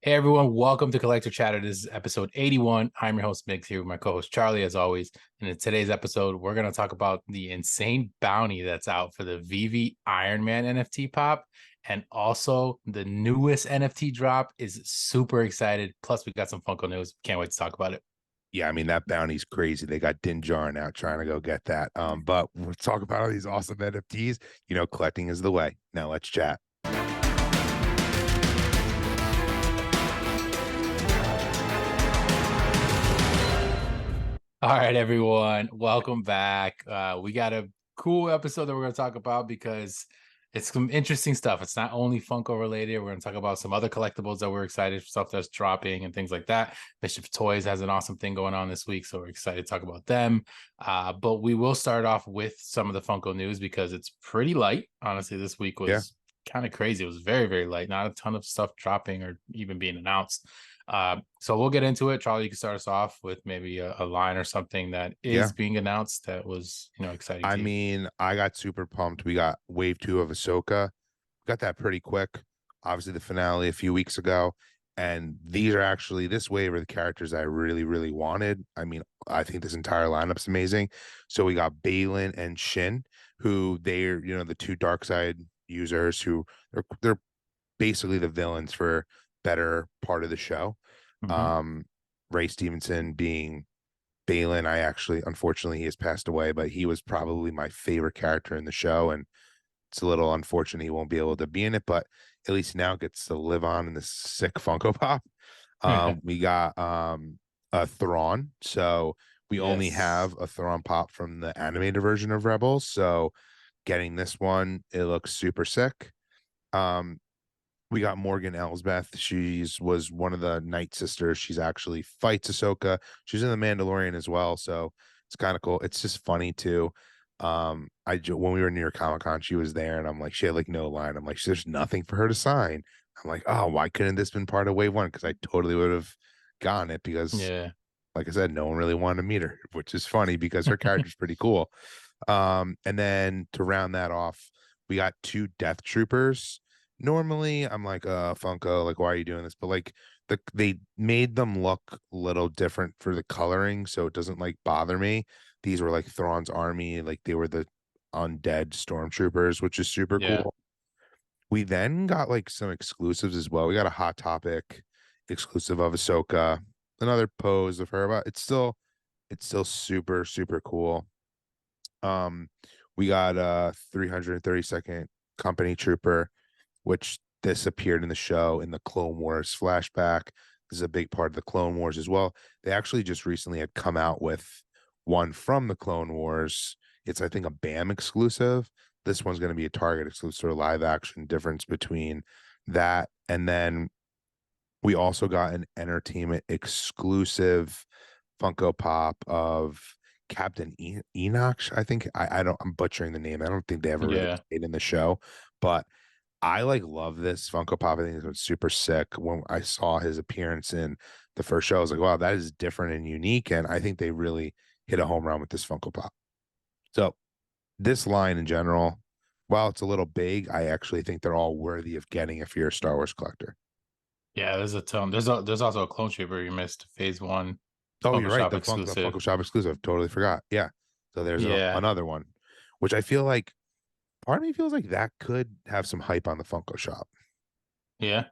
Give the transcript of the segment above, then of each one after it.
Hey everyone, welcome to Collector Chatter. This is episode 81. I'm your host, Migs, here with my co-host Charlie, as always. And in today's episode, we're going to talk about the insane bounty that's out for the VeVe Iron Man NFT pop. And also the newest NFT drop is super excited. Plus, we got some Funko news. Can't wait to talk about it. Yeah, I mean that bounty's crazy. They got Din Djarin out trying to go get that. But we'll talk about all these awesome NFTs. Collecting is the way. Now let's chat. All right, everyone, welcome back. We got a cool episode that we're going to talk about because it's some interesting stuff. It's not only Funko related. We're going to talk about some other collectibles that we're excited for, stuff that's dropping and things like that. Mischief Toys has an awesome thing going on this week, so we're excited to talk about them. But we will start off with some of the Funko news because it's pretty light. Honestly, this week Yeah. was kind of crazy. It was very, very light. Not a ton of stuff dropping or even being announced. So we'll get into it. Charlie, you can start us off with maybe a line or something that Yeah. is being announced that was, exciting I to you. mean, I got super pumped. We got wave 2 of Ahsoka. Got that pretty quick. Obviously, the finale a few weeks ago. And these are actually this wave are the characters I really, really wanted. I mean, I think this entire lineup's amazing. So we got Balin and Shin, who they're, the two dark side users who they're basically the villains for better part of the show. Mm-hmm. Um, Ray Stevenson being Balin, unfortunately, he has passed away, but he was probably my favorite character in the show. And it's a little unfortunate he won't be able to be in it, but at least now gets to live on in this sick Funko Pop. Yeah. We got a Thrawn. So we only Yes. have a Thrawn pop from the animated version of Rebels. So getting this one, it looks super sick. Um, we got Morgan Elsbeth. She's was one of the Night Sisters. She's actually fights Ahsoka. She's in the Mandalorian as well, so it's kind of cool. It's just funny too. When we were near Comic Con, she was there, and I'm like, she had like no line. I'm like, there's nothing for her to sign. I'm like, oh, why couldn't this been part of Wave One? Because I totally would have gotten it because, Yeah. like I said, no one really wanted to meet her, which is funny because her character's pretty cool. And then to round that off, we got two Death Troopers. Normally, I'm like, Funko, like, why are you doing this? But like, they made them look a little different for the coloring, so it doesn't like bother me. These were like Thrawn's army, like they were the undead stormtroopers, which is super Yeah. cool. We then got like some exclusives as well. We got a Hot Topic exclusive of Ahsoka, another pose of her, but it's still super, super cool. Um, we got a 332nd Company Trooper, which this appeared in the show in the Clone Wars flashback. This is a big part of the Clone Wars as well. They actually just recently had come out with one from the Clone Wars. It's, I think, a BAM exclusive. This one's going to be a Target exclusive, sort of live action difference between that. And then we also got an entertainment exclusive Funko Pop of Captain Enoch. I think I'm butchering the name. I don't think they ever really Yeah. stayed in the show, but I like love this Funko Pop. I think it's super sick. When I saw his appearance in the first show, I was like, wow, that is different and unique. And I think they really hit a home run with this Funko Pop. So this line in general, while it's a little big, I actually think they're all worthy of getting if you're a Star Wars collector. Yeah. There's a ton. There's also a clone trooper you missed. Phase one Oh, you're Funko right. Shop The exclusive. Funko Shop exclusive. Totally forgot. Yeah. So there's Yeah. another one, which I feel like part of me feels like that could have some hype on the Funko Shop. Yeah.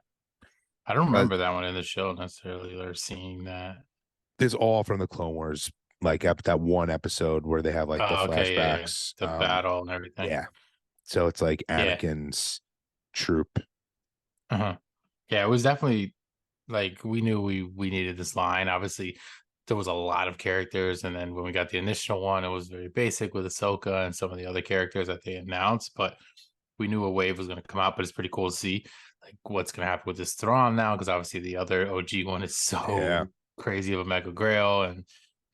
I don't Uh, remember that one in the show necessarily or seeing that. This all from the Clone Wars, like that one episode where they have like the Oh, okay. Yeah. Yeah. flashbacks. The battle and everything. Yeah. So it's like Yeah. Anakin's troop. Uh-huh. Yeah. It was definitely like we knew we needed this line. Obviously, there was a lot of characters, and then when we got the initial one, it was very basic with Ahsoka and some of the other characters that they announced. But we knew a wave was going to come out. But it's pretty cool to see like what's going to happen with this Thrawn now, because obviously the other OG one is Yeah. so crazy of a Mega Grail, and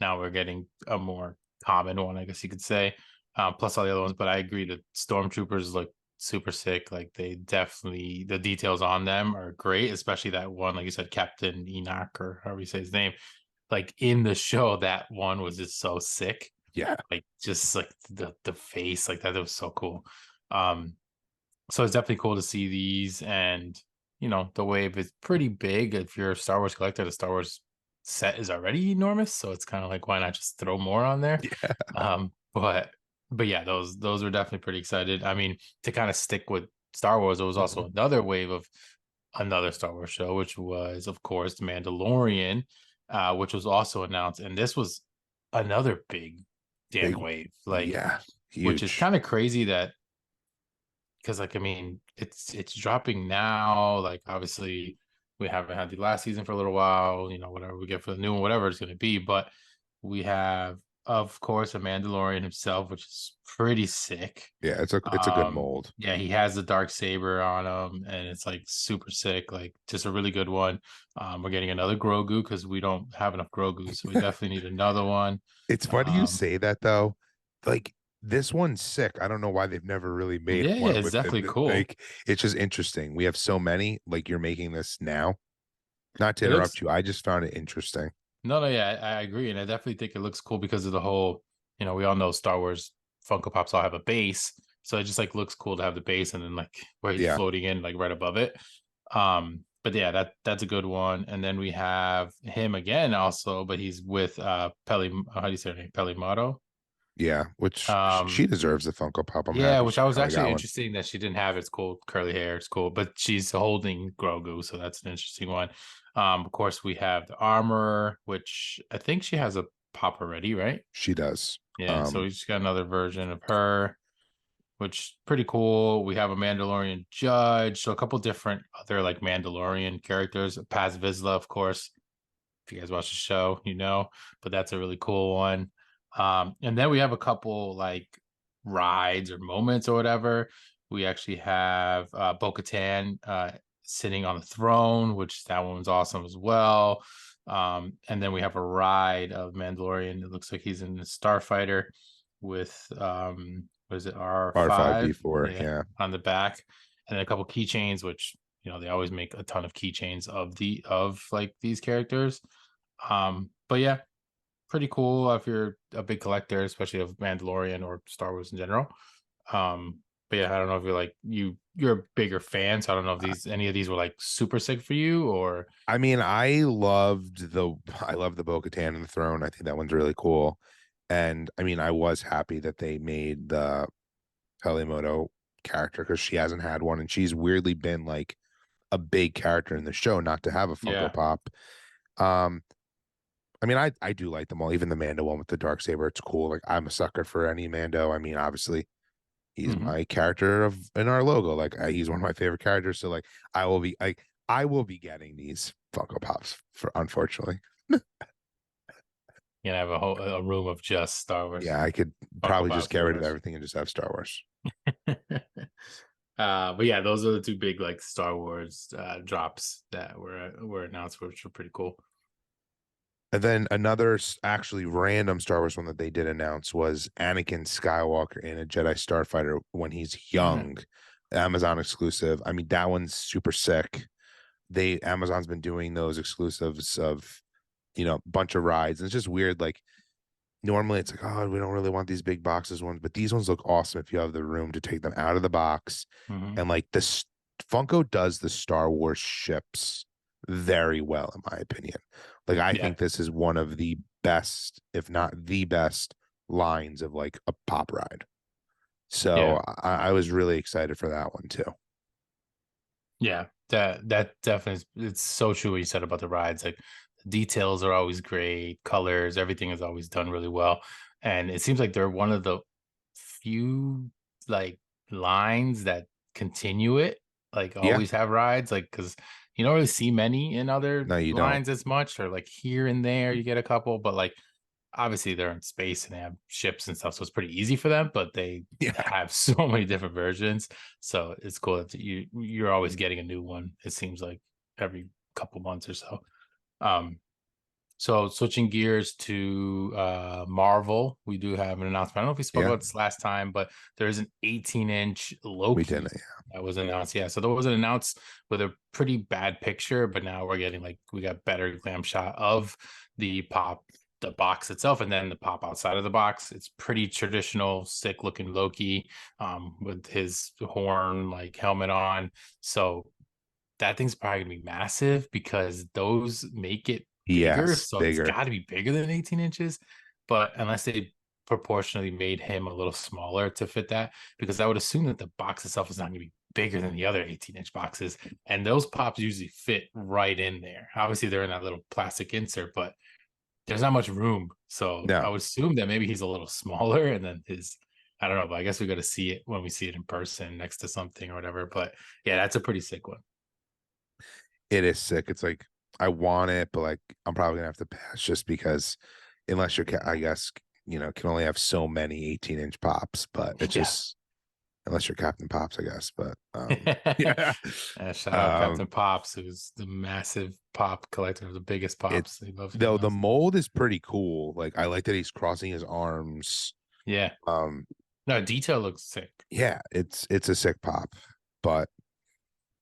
now we're getting a more common one, I guess you could say. Plus all the other ones, but I agree that Stormtroopers look super sick. Like they definitely the details on them are great, especially that one, like you said, Captain Enoch or however you say his name. Like in the show, that one was just so sick. Yeah. Like just like the face, like that, it was so cool. Um, so it's definitely cool to see these, and the wave is pretty big. If you're a Star Wars collector, the Star Wars set is already enormous, so it's kind of like, why not just throw more on there? Yeah. But yeah, those were definitely pretty excited. I mean, to kind of stick with Star Wars, there was also another wave of another Star Wars show, which was, of course, The Mandalorian, which was also announced, and this was another big damn Big, wave, like, yeah, which is huge. kind of crazy that, because, like, I mean, it's dropping now. Like, obviously, we haven't had the last season for a little while. Whatever we get for the new one, whatever it's going to be, but we have, of course, a Mandalorian himself, which is pretty sick. Yeah, it's a good mold. Yeah, he has the dark saber on him, and it's like super sick, like just a really good one. We're getting another Grogu because we don't have enough Grogu, so we definitely need another one. It's funny you Um, say that though. Like this one's sick. I don't know why they've never really made yeah, yeah, one it's with definitely it. cool. Like it's just interesting. We have so many. Like you're making this now. Not to It looks interrupt you, I just found it interesting. No, no, yeah, I agree, and I definitely think it looks cool because of the whole, we all know Star Wars Funko Pops all have a base, so it just like looks cool to have the base and then like where he's Yeah, floating in like right above it. But yeah, that's a good one. And then we have him again also, but he's with Peli. How do you say her name? Pelimato. yeah. Which she Um, deserves a Funko Pop. I'm yeah, happy which she I was finally actually got one. interesting that she didn't have. It's cool, curly hair, it's cool, but she's holding Grogu, so that's an interesting one. Of course, we have the armor, which I think she has a pop already, right? She does. Yeah, so we just got another version of her, which pretty cool. We have a Mandalorian judge, so a couple different other like Mandalorian characters. Paz Vizsla, of course. If you guys watch the show, but that's a really cool one. And then we have a couple like rides or moments or whatever. We actually have Bo-Katan sitting on the throne, which that one's awesome as well. And then we have a ride of Mandalorian. It looks like he's in the Starfighter with what is it, R5? R5D4. Yeah, Yeah. on the back. And then a couple keychains, which they always make a ton of keychains of like these characters. But yeah, pretty cool if you're a big collector, especially of Mandalorian or Star Wars in general. But yeah, I don't know if you're a bigger fan, so I don't know if any of these were like super sick for you or I mean, I love the Bo-Katan and the throne. I think that one's really cool. And I mean, I was happy that they made the Pelimoto character because she hasn't had one, and she's weirdly been like a big character in the show, not to have a Funko yeah. Pop. Um, I mean, I do like them all, even the Mando one with the dark saber. It's cool. Like I'm a sucker for any Mando. I mean, obviously, he's Hmm. my character of in our logo. Like he's one of my favorite characters. So like I will be getting these Funko Pops for unfortunately. You know, have a room of just Star Wars Yeah, I could Funko probably just Pops get pretty rid of much. everything and just have Star Wars. But yeah, those are the two big like Star Wars drops that were announced, which were pretty cool. And then another actually random Star Wars one that they did announce was Anakin Skywalker in a Jedi Starfighter when he's young, Amazon exclusive. I mean, that one's super sick. Amazon's been doing those exclusives of, bunch of rides. And it's just weird. Like normally it's like, oh, we don't really want these big boxes ones, but these ones look awesome if you have the room to take them out of the box. Hmm. And like this Funko does the Star Wars ships very well, in my opinion. Like I Yeah, think this is one of the best, if not the best, lines of like a pop ride. yeah. So I was really excited for that one too. Yeah, that definitely it's so true what you said about the rides. Like the details are always great, colors, everything is always done really well. And it seems like they're one of the few like lines that continue it, like Yeah, always have rides, like because you don't really see many in other no, you don't. lines as much, or like here and there you get a couple, but like obviously they're in space and they have ships and stuff, so it's pretty easy for them, but they Yeah, have so many different versions, so it's cool that you're always getting a new one, it seems like every couple months or so. So switching gears to Marvel, we do have an announcement. I don't know if we spoke yeah, about this last time, but there's an 18-inch we didn't. Loki that was announced. Yeah, so there was an announced with a pretty bad picture, but now we're getting like we got better glam shot of the the box itself, and then the pop outside of the box. It's pretty traditional, sick looking Loki, with his horn like helmet on. So that thing's probably gonna be massive because those make it bigger. Yes, So it's bigger. got to be bigger than 18 inches. But unless they proportionally made him a little smaller to fit that, because I would assume that the box itself is not gonna be bigger than the other 18-inch boxes. And those pops usually fit right in there. Obviously, they're in that little plastic insert, but there's not much room. So I No, would assume that maybe he's a little smaller and then his I don't know, but I guess we got to see it when we see it in person next to something or whatever. But yeah, that's a pretty sick one. it is sick. It's like I want it, but like I'm probably gonna have to pass just because unless you're, I guess, can only have so many 18-inch pops, but it's Yeah. just unless you're Captain Pops, I guess. But yeah, Shout out um, Captain Pops, who's the massive pop collector, the biggest it pops. He though the loves them. mold is pretty cool. Like I like that he's crossing his arms. Yeah. Um, No, detail looks sick. yeah, it's a sick pop, but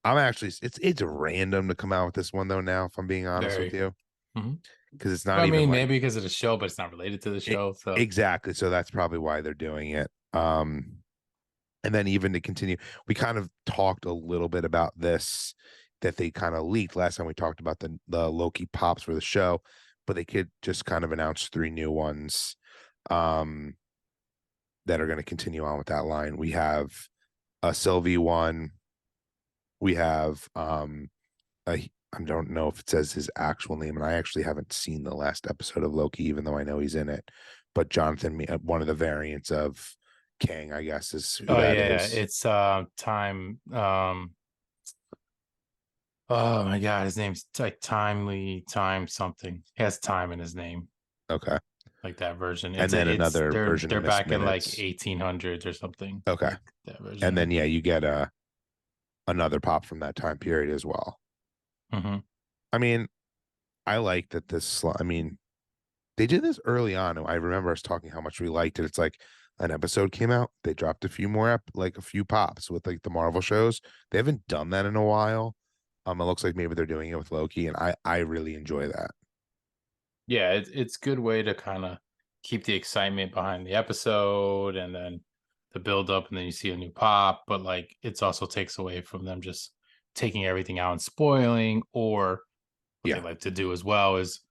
I'm actually it's random to come out with this one though now, if I'm being honest with Very. you, Mhm. because it's not I even mean, like maybe because of the show, but it's not related to the it, show. So exactly. So that's probably why they're doing it. And then even to continue, we kind of talked a little bit about this that they kind of leaked last time we talked about the Loki pops for the show, but they could just kind of announce 3 new ones um that are going to continue on with that line. We have a Sylvie one. We have I don't know if it says his actual name, and I actually haven't seen the last episode of Loki, even though I know he's in it. But Jonathan, one of the variants of Kang, I guess, is who oh that yeah, is. it's time oh my god, his name's like Timely Time something. He has time in his name, Okay. like that version. And then It's another version of they're Miss back in like Minutes. 1800s or something, Okay. like that And version. then yeah, you get another pop from that time period as well. Hmm. I mean, I like that I mean, they did this early on. I remember us talking how much we liked it. It's like an episode came out, they dropped a few more like a few pops with like the Marvel shows. They haven't done that in a while. It looks like maybe they're doing it with Loki, and I really enjoy that. Yeah, it's good way to kind of keep the excitement behind the episode and then the build up and then you see a new pop, but like it's also takes away from them just taking everything out and spoiling, or what they Yeah, like to do as well is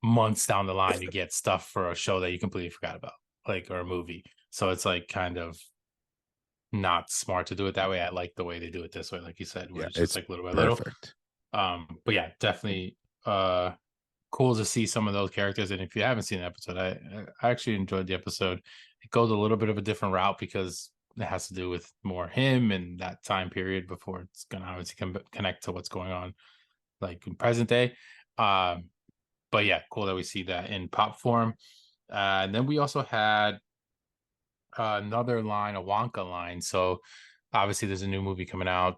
months down the line you get stuff for a show that you completely forgot about, like, or a movie. So it's like kind of not smart to do it that way. I like the way they do it this way, like you said, where yeah, it's just it's like little by little. perfect. But yeah, definitely cool to see some of those characters. And if you haven't seen the episode, I actually enjoyed the episode. It goes a little bit of a different route because it has to do with more him and that time period before it's gonna obviously connect to what's going on like in present day. Um, but yeah, cool that we see that in pop form. And then we also had another line, a Wonka line. So obviously, there's a new movie coming out.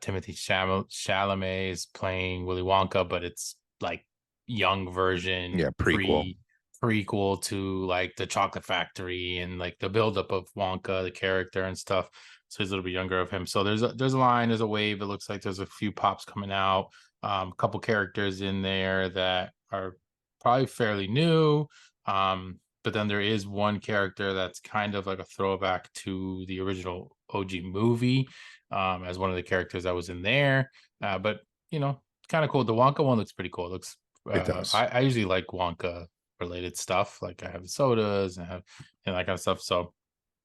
Timothy Chalamet is playing Willy Wonka, but it's like young version, Yeah, prequel. prequel to like the Chocolate Factory and like the buildup of Wonka, the character and stuff. So he's a little bit younger of him. So there's a line, there's a wave. It looks like there's a few pops coming out. A couple characters in there that are probably fairly new. But then there is one character that's kind of like a throwback to the original OG movie, as one of the characters that was in there. But kind of cool. The Wonka one looks pretty cool. It looks It does. I usually like Wonka related stuff. Like I have sodas and have that kind of stuff. So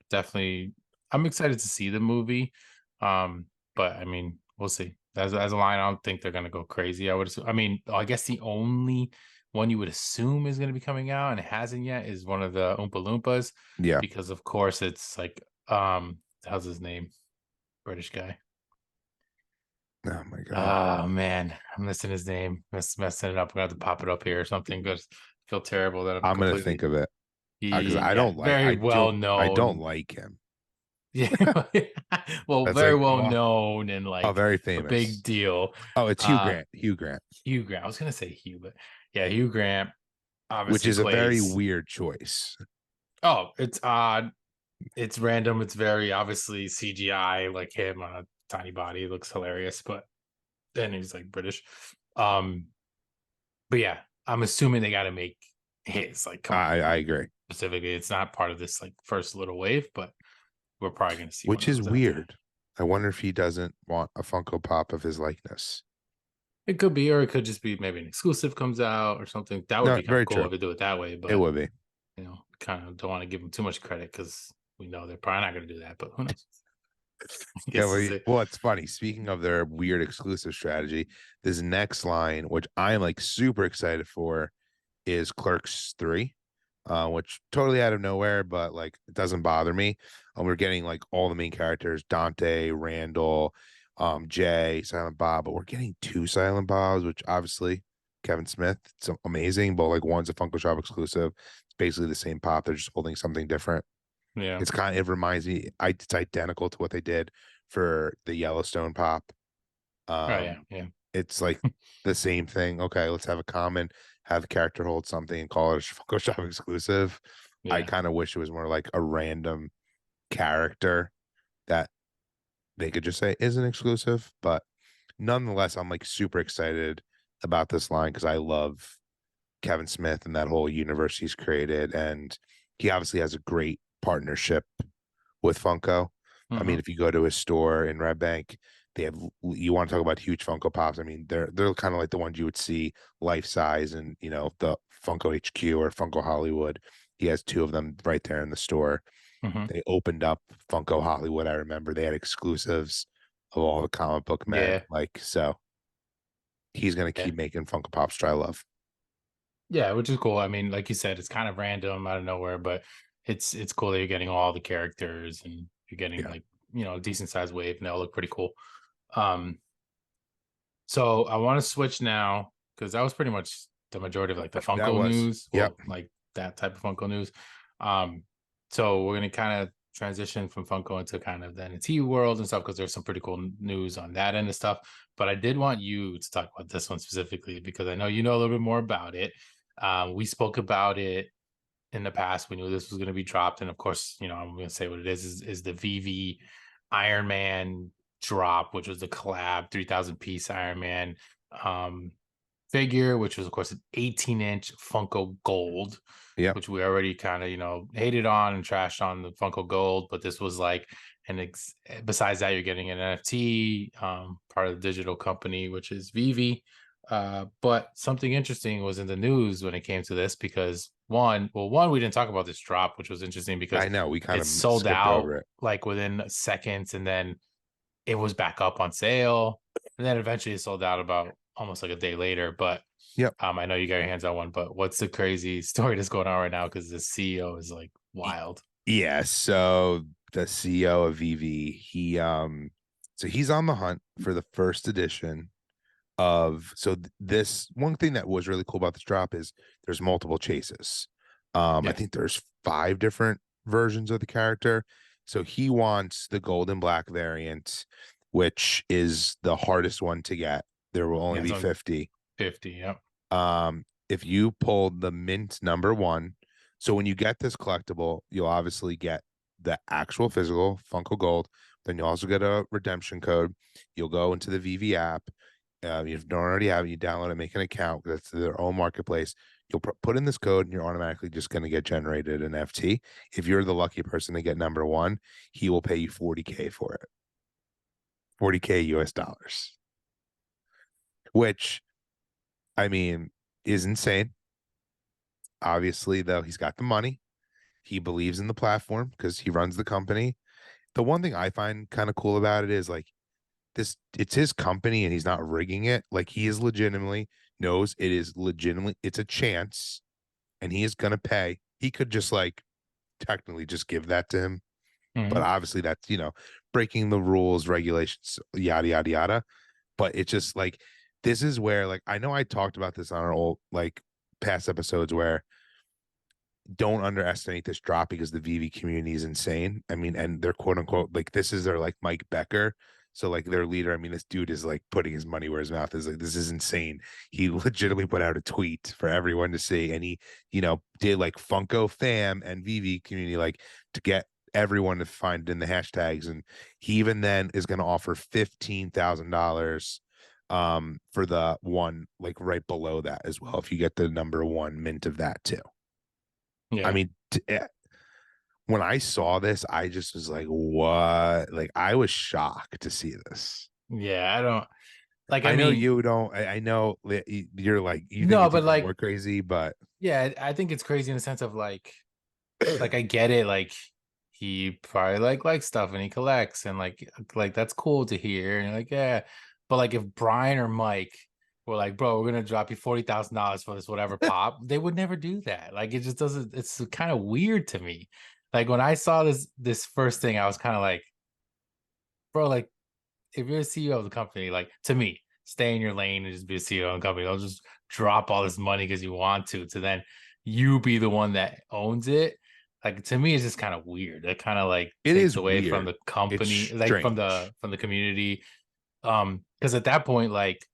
definitely I'm excited to see the movie. But I mean, we'll see. As a line, I don't think they're gonna go crazy. I would assume, I mean, I guess the only one you would assume is gonna be coming out and it hasn't yet is one of the Oompa Loompas, Yeah. because of course it's like how's his name? British guy. Oh my god. Oh man, I'm missing his name. Messing it up. I'm gonna have to pop it up here or something because I feel terrible that I'm I'm gonna think completely of it because yeah, very well I don't known. like him. Yeah. Well, That's very like, well oh, known and oh, like very a big famous. deal. Oh, it's Hugh Uh Grant. Hugh Grant, Hugh Grant. I was gonna say Hugh, but yeah, Hugh Grant which obviously is a very plays. weird choice. Oh, it's odd. It's random. It's very obviously CGI, like him on a tiny body. Looks hilarious, but then he's like British. Um, but yeah, I'm assuming they gotta make his, like, come on, I like agree. specifically. It's not part of this like first little wave, but we're probably gonna see one Which of is those out there. weird. I wonder if he doesn't want a Funko Pop of his likeness. It could be, or it could just be maybe an exclusive comes out or something. That would No, be kind of very cool true. if they do it that way. It But would be. kind of don't want to give them too much credit because we know they're probably not going to do that. But who knows? I Yeah, guess it's it. well, it's funny. Speaking of their weird exclusive strategy, this next line, which I'm like super excited for, is Clerks 3, which totally out of nowhere, but like it doesn't bother me. We're getting like all the main characters, Dante, Randall, Jay, Silent Bob, but we're getting two Silent Bobs, which obviously Kevin Smith, it's amazing, but like one's a Funko Shop exclusive. It's basically the same pop. They're just holding something different. Yeah. It's kind of, it reminds me, it's identical to what they did for the Yellowstone pop. Oh yeah. Um, Yeah. it's like the same thing. Okay, let's have a common, have the character hold something and call it a Funko Shop exclusive. I Yeah. kind of wish it was more like a random character that they could just say is an exclusive, but nonetheless, I'm like super excited about this line because I love Kevin Smith and that whole universe he's created, and he obviously has a great partnership with Funko. I Hmm. mean, if you go to his store in Red Bank, they have, you want to talk about huge Funko Pops. I mean, they're kind of like the ones you would see life size and the Funko HQ or Funko Hollywood. He has two of them right there in the store. Hmm. They opened up Funko Hollywood. I remember they had exclusives of all the comic book men. Yeah. Like, so he's gonna Yeah. keep making Funko Pops. Try love. Yeah. Which is cool. I mean, like you said, it's kind of random out of nowhere, but it's cool that you're getting all the characters and you're getting Yeah, like a decent sized wave and they'll look pretty cool. Um, So I want to switch now because that was pretty much the majority of like the that Funko was. news. Yep. Well, like that type of Funko news. Um, so we're gonna kind of transition from Funko into kind of the NFT world and stuff because there's some pretty cool news on that end of stuff. But I did want you to talk about this one specifically because I know you know a little bit more about it. We spoke about it in the past. We knew this was going to be dropped, and of course, I'm going to say what it is the VeVe Iron Man drop, which was the collab 3,000 piece Iron Man um, figure, which was of course an 18-inch Funko Gold, Yep. which we already kind of hated on and trashed on the Funko Gold, but this was like besides that, you're getting an NFT, part of the digital company, which is VeVe. But something interesting was in the news when it came to this because one, we didn't talk about this drop, which was interesting because I know we kind it of sold skipped out over it. like within seconds, and then it was back up on sale, and then eventually it sold out about almost like a day later. But Yep. I know you got your hands on one, but what's the crazy story that's going on right now? Because the CEO is like wild. Yeah, so the CEO of VV, so he's on the hunt for the first edition of this one thing that was really cool about this drop is there's multiple chases. I Yeah, think there's 5 different versions of the character. So he wants the gold and black variant, which is the hardest one to get. There will only yeah, it's be on 50. 50. Yep. If you pulled the mint number one, so when you get this collectible, you'll obviously get the actual physical Funko Gold. Then you'll also get a redemption code. You'll go into the VV app. If you don't already have it, you download it, make an account. That's their own marketplace. You'll put in this code, and you're automatically just going to get generated an FT. If you're the lucky person to get number one, he will pay you 40K for it. 40K US dollars, which I mean is insane. Obviously, though, he's got the money. He believes in the platform because he runs the company. The one thing I find kind of cool about it is like this, it's his company and he's not rigging it. Like he is legitimately knows it is legitimately, it's a chance and he is going to pay. He could just like technically just give that to him. But Hmm. obviously that's, breaking the rules, regulations, yada, yada, yada. But it's just like, this is where like, I know I talked about this on our old, like past episodes where don't underestimate this drop because the VV community is insane. I mean, and they're quote unquote like this is their like Mike Becker. So like their leader, I mean, this dude is like putting his money where his mouth is. Like this is insane. He legitimately put out a tweet for everyone to see, and he, did like Funko fam and VV community like to get everyone to find it in the hashtags, and he even then is going to offer $15,000 for the one like right below that as well if you get the number one mint of that too. I Yeah. mean, when I saw this, I just was like, what? Like, I was shocked to see this. Yeah. I don't. Like, I I know mean, you don't. I know you're like you think no, it's but even like, more crazy, but yeah, I think it's crazy in the sense of like I get it, like he probably likes stuff and he collects and like that's cool to hear and like yeah, but like if Brian or Mike were like, bro, we're gonna drop you $40,000 for this whatever pop, they would never do that. Like it just doesn't. It's kind of weird to me. Like when I saw this first thing, I was kind of like, bro, like if you're a CEO of the company, like to me, stay in your lane and just be a CEO of the company. Don't just drop all this money because you want to then you be the one that owns it. Like to me, it's just kind of weird. It kind of like it takes is away from weird. the It's company, like strange. from the community. Because at that point, like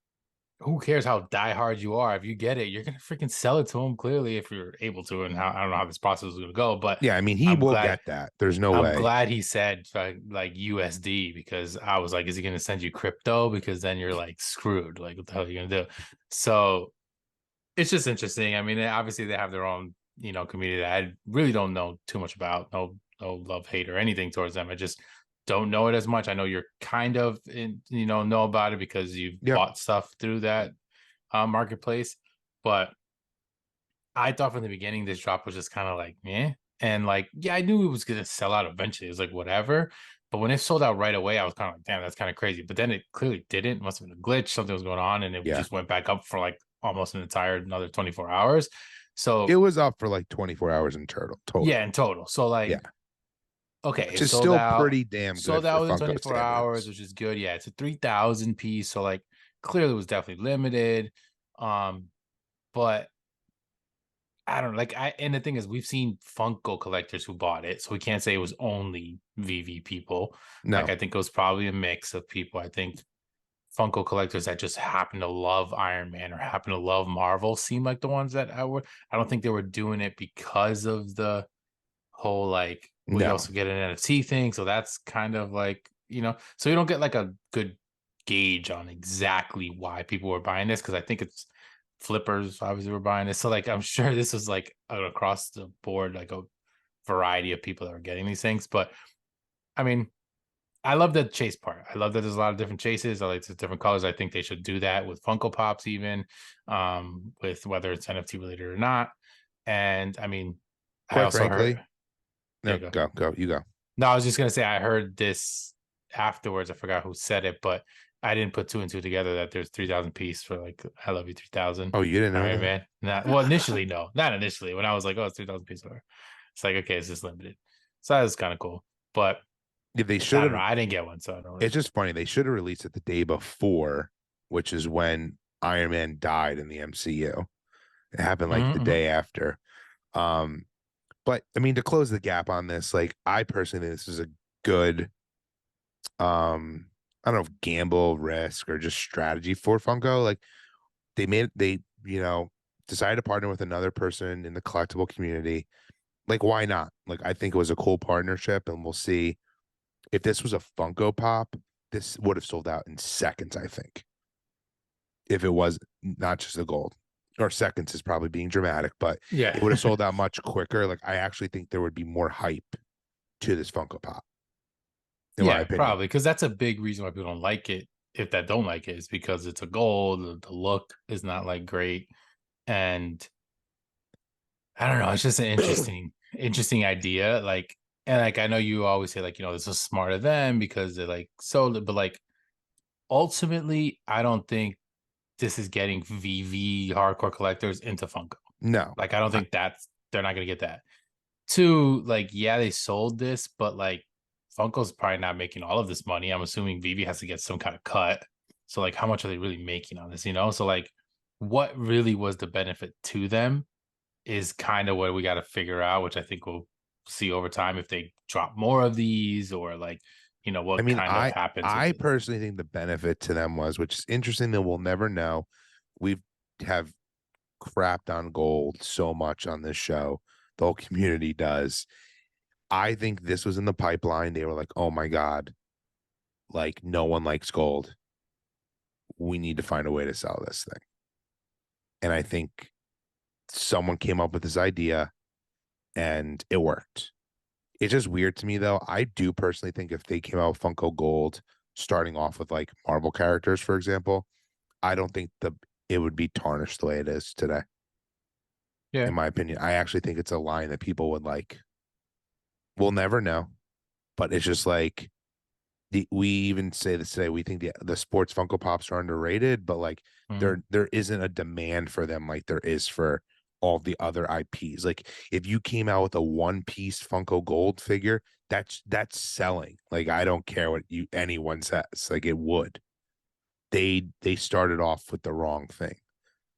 who cares how diehard you are? If you get it, you're gonna freaking sell it to them clearly if you're able to. And how I don't know how this process is gonna go, but Yeah, I mean, he I'm will glad get that. There's no I'm way. glad he said like USD because I was like, is he going to send you crypto? Because then you're like screwed. Like, what the hell are you going to do? So it's just interesting. I mean, obviously they have their own, community that I really don't know too much about. No love, hate, or anything towards them. I just don't know it as much. I know you're kind of know about it because you've Yep. bought stuff through that marketplace, but I thought from the beginning this drop was just kind of like, eh. And like, yeah, I knew it was gonna sell out eventually. It was like whatever. But when it sold out right away, I was kind of like, damn, that's kind of crazy. But then it clearly didn't. Must have been a glitch. Something was going on, and it Yeah. just went back up for like almost an entire another 24 hours. So It was up for like 24 hours in total. yeah, in total. So Yeah. like, okay, Which it is still pretty damn good sold for out within Funko 24 hours, standards. which is good. Yeah, it's a 3,000 piece. So like clearly it was definitely limited. Um, but I don't know. Like and the thing is, we've seen Funko collectors who bought it, so we can't say it was only VV people. Like No, I think it was probably a mix of people. I think Funko collectors that just happen to love Iron Man or happen to love Marvel seem like the ones that I would. I don't think they were doing it because of the whole like, well, you no. also get an NFT thing, so that's kind of like so you don't get like a good gauge on exactly why people were buying this because I think it's flippers obviously were buying this. So like I'm sure this was like across the board, like a variety of people that were getting these things. But I mean, I love the chase part. I love that there's a lot of different chases. I like the different colors. I think they should do that with Funko Pops, even with whether it's NFT related or not. And I mean, I Quite also heard, frankly, yeah, no, go. go, you go. No, I was just gonna say I heard this afterwards. I forgot who said it, but I didn't put two and two together that there's 3,000 piece for like I love you 3,000. Oh, you didn't All know right, that? man. Not well initially, no, not initially. When I was like, oh, it's 3,000 piece, whatever. It's like okay, it's just limited. So that was kind of cool, but Yeah, they I should don't know. have. I didn't get one, so I don't really It's know. just funny. They should have released it the day before, which is when Iron Man died in the MCU. It happened like the Mm-hmm. day after. Um, but I mean, to close the gap on this, like I personally think this is a good I don't know if gamble, risk, or just strategy for Funko. Like they decided to partner with another person in the collectible community. Like, why not? Like, I think it was a cool partnership, and we'll see if this was a Funko Pop, this would have sold out in seconds, I think. If it was not just the gold. Or seconds is probably being dramatic, but it would have Yeah, sold out much quicker. Like, I actually think there would be more hype to this Funko Pop, in my yeah, opinion. probably because that's a big reason why people don't like it. If that don't like it, is because it's a gold. The look is not like great, and I don't know. It's just an interesting idea. Like, and like I know you always say like this is smart of them because they like sold it, but like ultimately, I don't think this is getting VV hardcore collectors into Funko. No. Like, I don't I, think they're not gonna get that. Two, like, yeah, they sold this, but like Funko's probably not making all of this money. I'm assuming VV has to get some kind of cut. So like, how much are they really making on this? So like, what really was the benefit to them? Is kind of what we got to figure out, which I think we'll see over time if they drop more of these or like, I what mean, kind of I happens with I it. personally think the benefit to them was, which is interesting that we'll never know. We have crapped on gold so much on this show. The whole community does. I think this was in the pipeline. They were like, oh my God, like no one likes gold. We need to find a way to sell this thing. And I think someone came up with this idea and it worked. It's just weird to me though. I do personally think if they came out with Funko Gold, starting off with like Marvel characters, for example, I don't think it would be tarnished the way it is today. Yeah. In my opinion, I actually think it's a line that people would like. We'll never know, but it's just like we even say this today. We think the sports Funko Pops are underrated, but like Mhm. there isn't a demand for them like there is for all the other IPs. Like if you came out with a one piece Funko Gold figure, that's selling. Like I don't care what anyone says. Like it would. They started off with the wrong thing.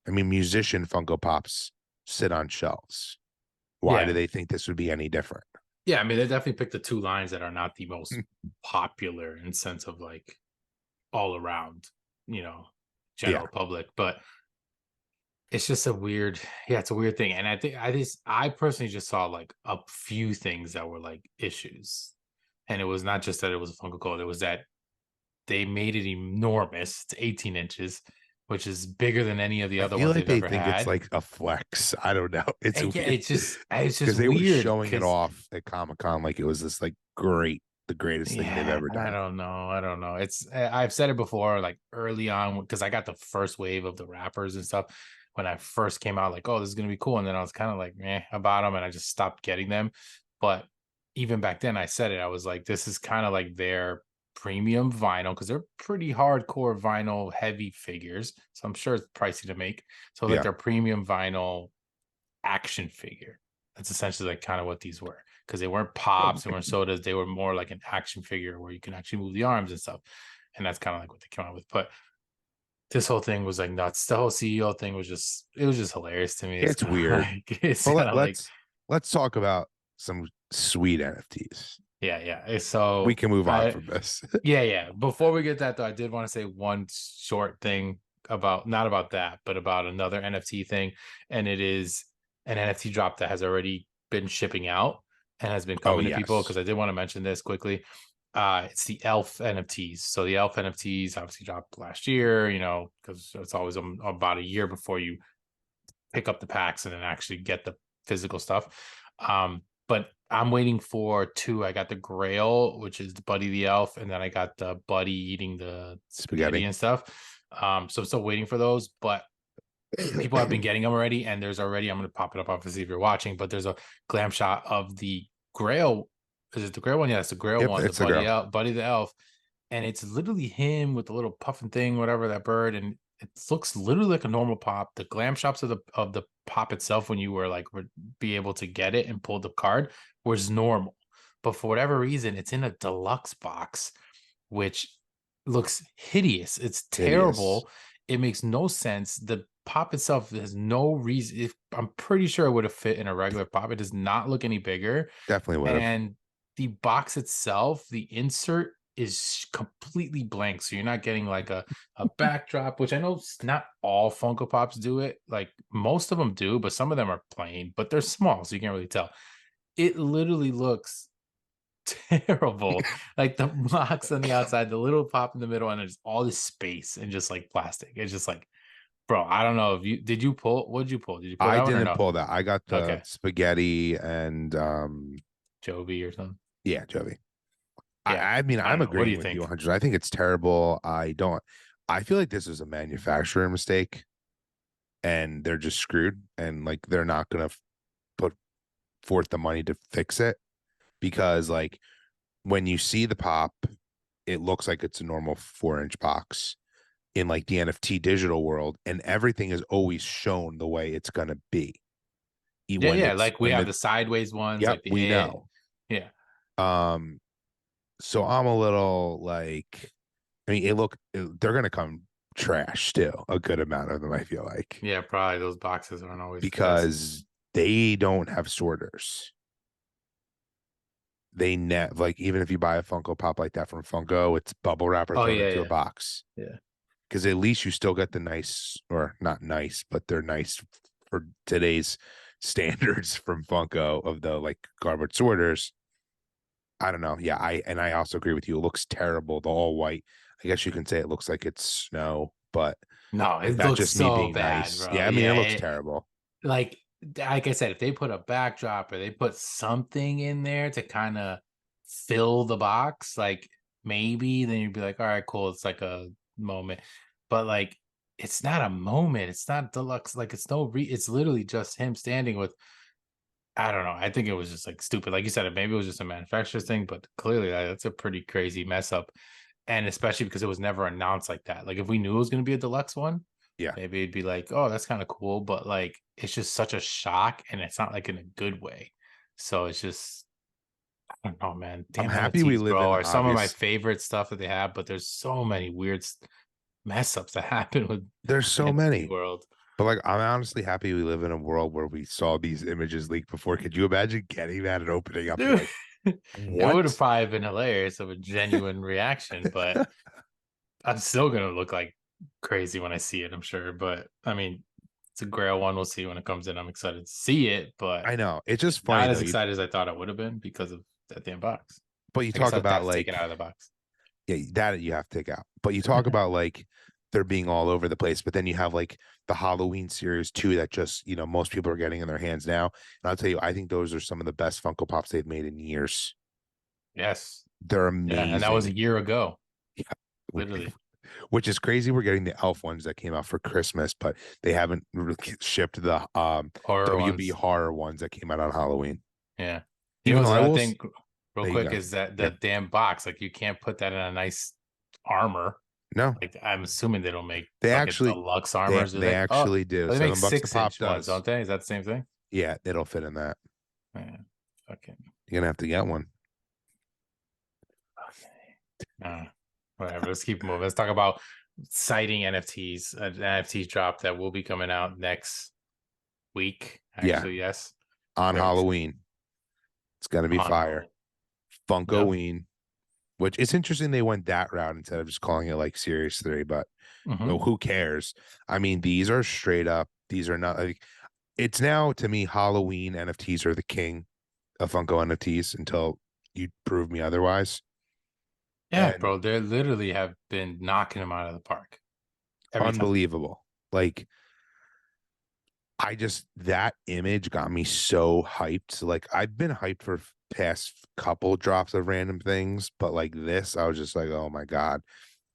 I mean, musician Funko Pops sit on shelves. Why do Yeah. they think this would be any different? Yeah. I mean, they definitely picked the two lines that are not the most popular in sense of like all around, you know, Yeah. general public. But it's just a weird, yeah, it's a weird thing. And I personally just saw like a few things that were like issues. And it was not just that it was a Funko Gold, it was that they made it enormous. It's 18 inches, which is bigger than any of the I other feel ones like they've they ever think it's had. like a flex. I don't know. It's And yeah, weird it's just because they were weird showing it because off at Comic-Con like it was this like the greatest thing they've yeah, ever I done. don't know. I don't know. I've said it before, like early on, because I got the first wave of the wrappers and stuff when I first came out, like, oh, this is gonna be cool. And then I was kind of like, about them, and I just stopped getting them. But even back then, I said it. I was like, this is kind of like their premium vinyl because they're pretty hardcore vinyl heavy figures. So I'm sure it's pricey to make. So like Yeah. their premium vinyl action figure. That's essentially like kind of what these were because they weren't pops, they weren't sodas, they were more like an action figure where you can actually move the arms and stuff. And that's kind of like what they came out with. But this whole thing was like nuts. The whole CEO thing was just it was just hilarious to me. It's It's kind of weird. like it's Well, kind of like let's talk about some sweet NFTs. yeah. We So can move on I from this. yeah. Before we get that though, I did want to say one short thing about not about that, but about another NFT thing. And it is an NFT drop that has already been shipping out and has been Oh coming to people because yes. I did want to mention this quickly. It's the Elf NFTs. So the Elf NFTs obviously dropped last year, because it's always about a year before you pick up the packs and then actually get the physical stuff. But I'm waiting for two. I got the Grail, which is the Buddy the Elf, and then I got the Buddy eating the spaghetti Spaghetti. and stuff. So I'm still waiting for those, but people have been getting them already, and there's already I'm gonna pop it up obviously if you're watching, but there's a glam shot of the Grail. Is it the Grail one? Yeah, it's the Grail Yep, one, the it's a girl. Buddy the Elf, and it's literally him with the little puffin thing, whatever that bird, and it looks literally like a normal pop. The glam shops of the pop itself, when you were like would be able to get it and pull the card, was normal, but for whatever reason, it's in a deluxe box, which looks hideous. It's Hideous. terrible. It makes no sense. The pop itself has no reason. If I'm pretty sure it would have fit in a regular pop. It does not look any bigger, Definitely would have. and the box itself, the insert is completely blank. So you're not getting like a backdrop, which I know not all Funko Pops do it. Like most of them do, but some of them are plain, but they're small, so you can't really tell. It literally looks terrible. Like the box on the outside, the little pop in the middle, and there's all this space and just like plastic. It's just like, bro, I don't know if you did you pull what did you pull? Did you pull I that one or didn't no? pull that. I got the Okay. spaghetti and Jovi or something. yeah, Jovi. Yeah. I mean, I don't I'm know. What do agreeing you with you think? 100. I think it's terrible. I feel like this is a manufacturer mistake and they're just screwed and like they're not going to put forth the money to fix it because like when you see the pop, it looks like it's a normal 4-inch box in like the NFT digital world and everything is always shown the way it's going to be. Yeah, When yeah. it's Like we when have the the sideways ones, Yep, like the we it. know. Yeah. Um so I'm a little like I mean, they're going to come trash still, a good amount of them, I feel like, Yeah, probably those boxes aren't always the best. because they don't have sorters. They net like even if you buy a Funko Pop like that from Funko, it's bubble wrap or Oh thrown yeah, into a yeah. box. Yeah. Because at least you still get the nice, or not nice, but they're nice for today's standards from Funko of the like garbage sorters. I don't know. Yeah, I also agree with you. It looks terrible. The all white. I guess you can say it looks like it's snow, but No, is it that looks just me so being bad, nice? bro. Yeah, I mean, it Yeah. looks terrible. Like like I said, if they put a backdrop or they put something in there to kind of fill the box, like maybe then you'd be like, all right, cool, it's like a moment. But like it's not a moment. It's not deluxe. Like it's no it's literally just him standing with, I don't know. I think it was just like stupid. Like you said, maybe it was just a manufacturer's thing, but clearly that's a pretty crazy mess up. And especially because it was never announced like that. Like if we knew it was going to be a deluxe one, Yeah, maybe it'd be like, oh, that's kind of cool. But like it's just such a shock, and it's not like in a good way. So it's just, I don't know, man. I'm Damn happy we NFTs, live bro, in are some of my obvious. favorite stuff that they have. But there's so many weird mess ups that happen with There's the so NFT many. world. But like, I'm honestly happy we live in a world where we saw these images leak before. Could you imagine getting that and opening up? You're Dude, like, it would have what? probably been hilarious of a genuine reaction, but I'm still gonna look like crazy when I see it, I'm sure. But I mean, it's a Grail one. We'll see when it comes in. I'm excited to see it, but I know. It's just funny not though. as excited as I thought it would have been because of that damn box. But you I guess talk I'd have about to take it like, out of the box. yeah, that you have to take out. But you talk about like they're being all over the place. But then you have like the Halloween series too that just, most people are getting in their hands now. And I'll tell you, I think those are some of the best Funko Pops they've made in years. Yes. They're Yeah, and that was amazing. a year ago, Yeah. literally. Which is crazy. We're getting the Elf ones that came out for Christmas, but they haven't shipped the Horror WB ones. horror ones that came out on Halloween. Yeah. You know Even though what's I another will, thing, real there you quick, go. is that Yeah, the damn box. Like you can't put that in a nice armor. no, Like I'm assuming they don't make they fucking actually, deluxe they armors, do they they? Oh, actually do. they make 7 bucks a pop 6-inch ones, does. don't they? Is that the same thing? Yeah, it'll fit in that. Yeah. Fucking You're gonna have to get one. okay. Whatever. Let's keep moving. Let's talk about citing NFTs. An NFT drop that will be coming out next week. Yeah, Actually, yes. on Very excited. Halloween, it's gonna be On fire. Halloween. Yep. Funkoween, which it's interesting they went that route instead of just calling it like Series 3, but Hmm. who cares? I mean, these are straight up, these are not like it's now to me, Halloween NFTs are the king of Funko NFTs until you prove me otherwise. Yeah, And bro. They literally have been knocking them out of the park every time. unbelievable. Like I just that image got me so hyped. Like I've been hyped for past couple drops of random things, but like this, I was just like, oh my God.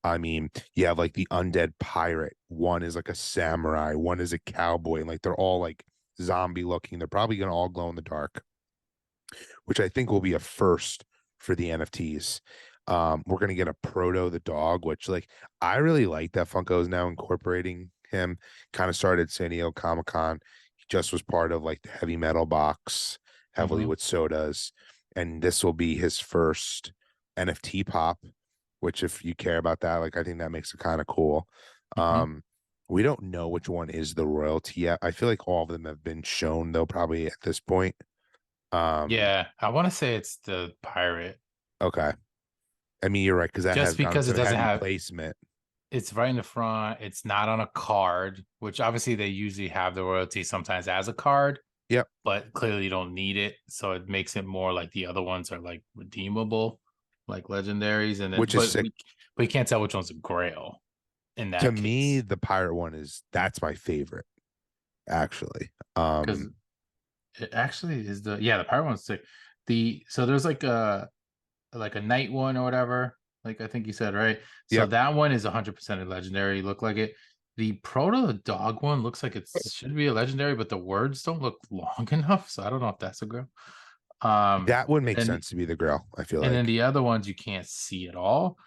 I mean, you have like the undead pirate. One is like a samurai, one is a cowboy, and like they're all like zombie looking. They're probably gonna all glow in the dark, which I think will be a first for the NFTs. We're gonna get a Proto the dog, which like I really like that Funko is now incorporating him. Kind of started San Diego Comic Con. He just was part of like the heavy metal box heavily Hmm. with sodas, and this will be his first NFT pop. Which, if you care about that, like I think that makes it kind of cool. Hmm. We don't know which one is the royalty yet. I feel like all of them have been shown though, probably at this point. Um, Yeah, I want to say it's the pirate, okay. I mean, you're right because that just has gotten because it some doesn't heavy have. placement. It's right in the front. It's not on a card, which obviously they usually have the royalty sometimes as a card, Yep, but clearly you don't need it. So it makes it more like the other ones are like redeemable, like legendaries. And then, which is sick. but you can't tell which one's a grail in To that me, case. the pirate one is that's my favorite, actually. Because it actually is the pirate one's sick. So there's like a night one or whatever. Like I think you said, right? So Yep. that one is 100% a legendary. Look like it. The proto dog one looks like it should be a legendary, but the words don't look long enough. So I don't know if that's a girl. That would And make then sense to be the grail, I feel and then like. the other ones you can't see at all.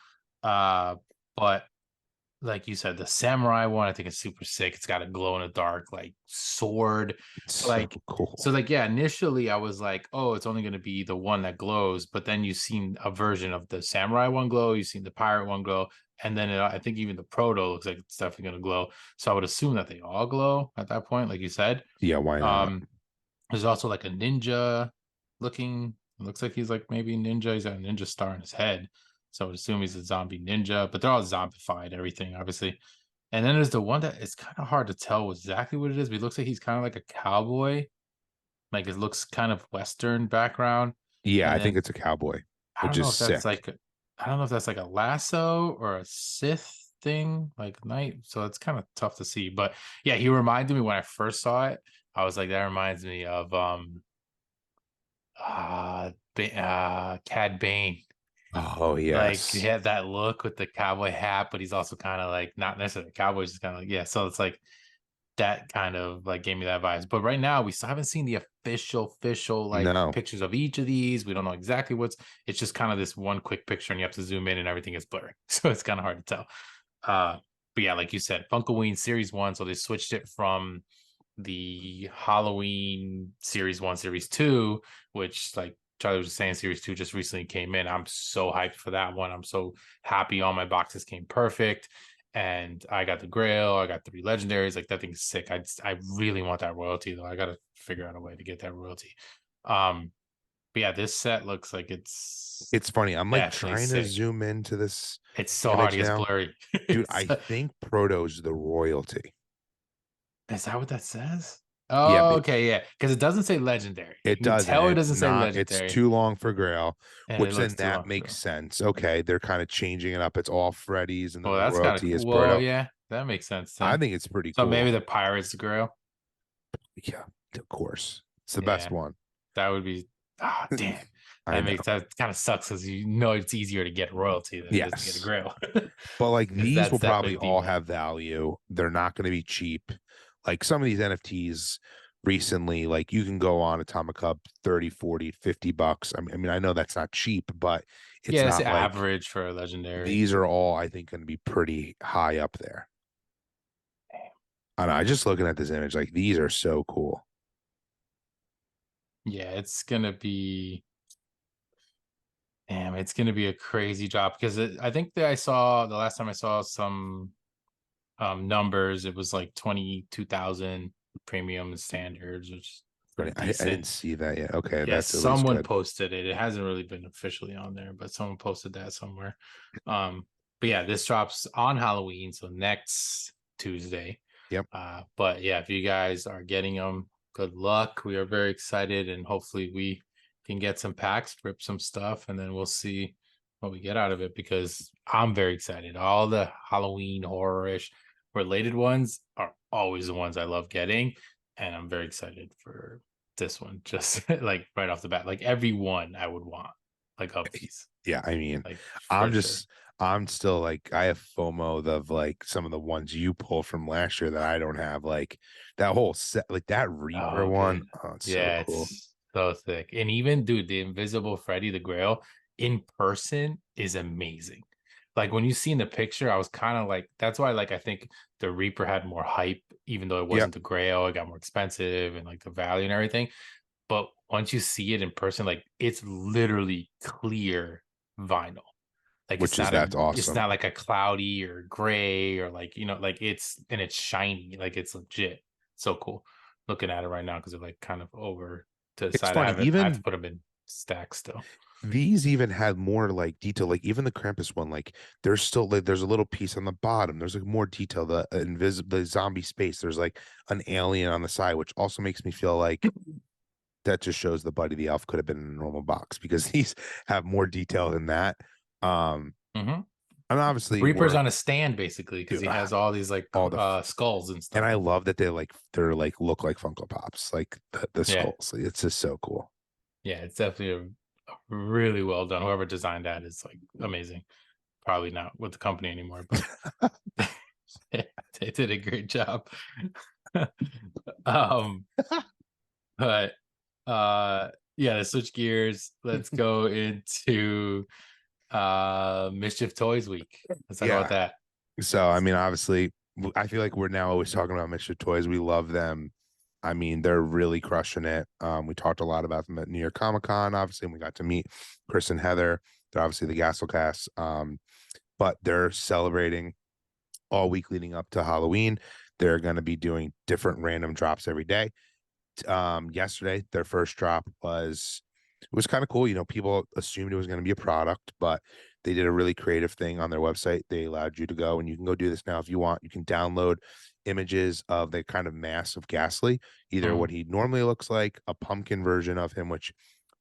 But like you said, the samurai one, I think is super sick. It's got a glow in the dark like sword. It's So so like, so cool. like, yeah, initially I was like, oh, it's only going to be the one that glows, but then you've seen a version of the samurai one glow, you've seen the pirate one glow, and then I think even the proto looks like it's definitely going to glow. So I would assume that they all glow at that point, like you said. Yeah, why not? Um, there's also like a ninja looking. It looks like he's like maybe a ninja. He's got a ninja star in his head. So I would assume he's a zombie ninja, but they're all zombified, everything, obviously. And then there's the one that it's kind of hard to tell exactly what it is, but he looks like he's kind of like a cowboy. Like it looks kind of Western background. Yeah, And I think then it's a cowboy, I which don't know is if that's sick. like I don't know if that's like a lasso or a Sith thing, like knight. So it's kind of tough to see. But yeah, he reminded me when I first saw it. I was like, that reminds me of Cad Bane. Oh Like he yes. had that look with the cowboy hat, but he's also kind of like not necessarily a cowboy, just kind of like, yeah. So it's like that kind of like gave me that vibes. But right now we still haven't seen the official like No. pictures of each of these. We don't know exactly what's it's just kind of this one quick picture and you have to zoom in and everything is blurry. So it's kind of hard to tell. But yeah, like you said, Funkoween Series 1. So they switched it from the Halloween Series 1, Series 2, which like Charlie was saying, Series 2 just recently came in. I'm so hyped for that one. I'm so happy all my boxes came perfect. And I got the Grail, I got 3 legendaries. Like that thing's sick. I really want that royalty though. I gotta figure out a way to get that royalty. Um, but yeah, this set looks like it's It's funny. I'm like definitely trying to sick. zoom into this It's so hard image to get now. blurry. Dude, I think Proto's the royalty. Is that what that says? Yeah, Oh, okay, yeah. Because it doesn't say legendary. You it can doesn't. tell it It's doesn't say not, it's legendary, too long for Grail, and it which then looks too that long for makes girl. sense. Okay, they're kind of changing it up. It's all Freddy's and then Well, the that's kind of royalty is cool. Well, Proto. yeah, that makes sense I then. think it's pretty So maybe cool. the Pirates Grill. Yeah, of course. It's the best Yeah, one. that would be. Ah, damn. I That know. makes that kind of sucks because you know it's easier to get royalty than it is to get a Yes. grill. But like Because these will that's probably definitely all D1. have value. They're not going to be cheap. Like some of these NFTs recently, like you can go on Atomic Hub 30, 40, $50. I mean, I know that's not cheap, but it's Yeah, it's not like average for a legendary. these are all, I think, going to be pretty high up there. I don't know. Just looking at this image, like these are so cool. Yeah, it's gonna be. Damn, it's gonna be a crazy drop because I think that I saw the last time I saw some numbers, it was like 22,000 premium and standards, which is pretty I didn't decent. see that yet. Okay, Yeah, that's at least someone good. posted it. It hasn't really been officially on there, but someone posted that somewhere. But yeah, this drops on Halloween, so next Tuesday. Yep. But yeah, if you guys are getting them, good luck. We are very excited, and hopefully we can get some packs, rip some stuff, and then we'll see what we get out of it because I'm very excited. All the Halloween horror-ish related ones are always the ones I love getting, and I'm very excited for this one just like right off the bat. Like every one I would want, like of these, Yeah, I mean, like I'm for sure. just I'm still like I have FOMO of like some of the ones you pull from last year that I don't have. Like that whole set, like that Reaper Oh, one. dude. Oh, it's so Yeah, cool. it's so thick. And even, dude, the Invisible Freddy the Grail in person is amazing. Like when you see in the picture, I was kind of like, that's why, like, I think the Reaper had more hype, even though it Yep, wasn't the Grail, it got more expensive and like the value and everything. But once you see it in person, like it's literally clear vinyl. Like which is that's it's awesome. not like a cloudy or gray or like, like it's shiny, like it's legit. So cool. Looking at it right now because they're like kind of over to the It's side. funny, I have to even put them in stacks still. these even had more like detail. Like even the Krampus one, like there's still like there's a little piece on the bottom. There's like more detail. The invisible the zombie space. There's like an alien on the side, which also makes me feel like that just shows the Buddy the Elf could have been in a normal box because these have more detail than that. Um, Hmm. and obviously Reaper's we're on a stand basically because he has all these like all the skulls and and stuff. I love that they're like look like Funko Pops, like the Yeah. skulls. Like, it's just so cool. Yeah, it's definitely a really well done. Whoever designed that is like amazing. Probably not with the company anymore, but they did a great job. um, but yeah, to switch gears, let's go into Mischief Toys Week. Let's talk about Yeah. that. So I mean, obviously, I feel like we're now always talking about Mischief Toys. We love them. I mean, they're really crushing it. We talked a lot about them at New York Comic Con, obviously, and we got to meet Chris and Heather. They're obviously the Gasselcast. But they're celebrating all week leading up to Halloween. They're going to be doing different random drops every day. Yesterday, their first drop was kind of cool. You know, people assumed it was going to be a product, but they did a really creative thing on their website. They allowed you to go, and you can go do this now if you want. You can download images of the kind of mass of Ghastly, either what Mhm. he normally looks like, a pumpkin version of him, which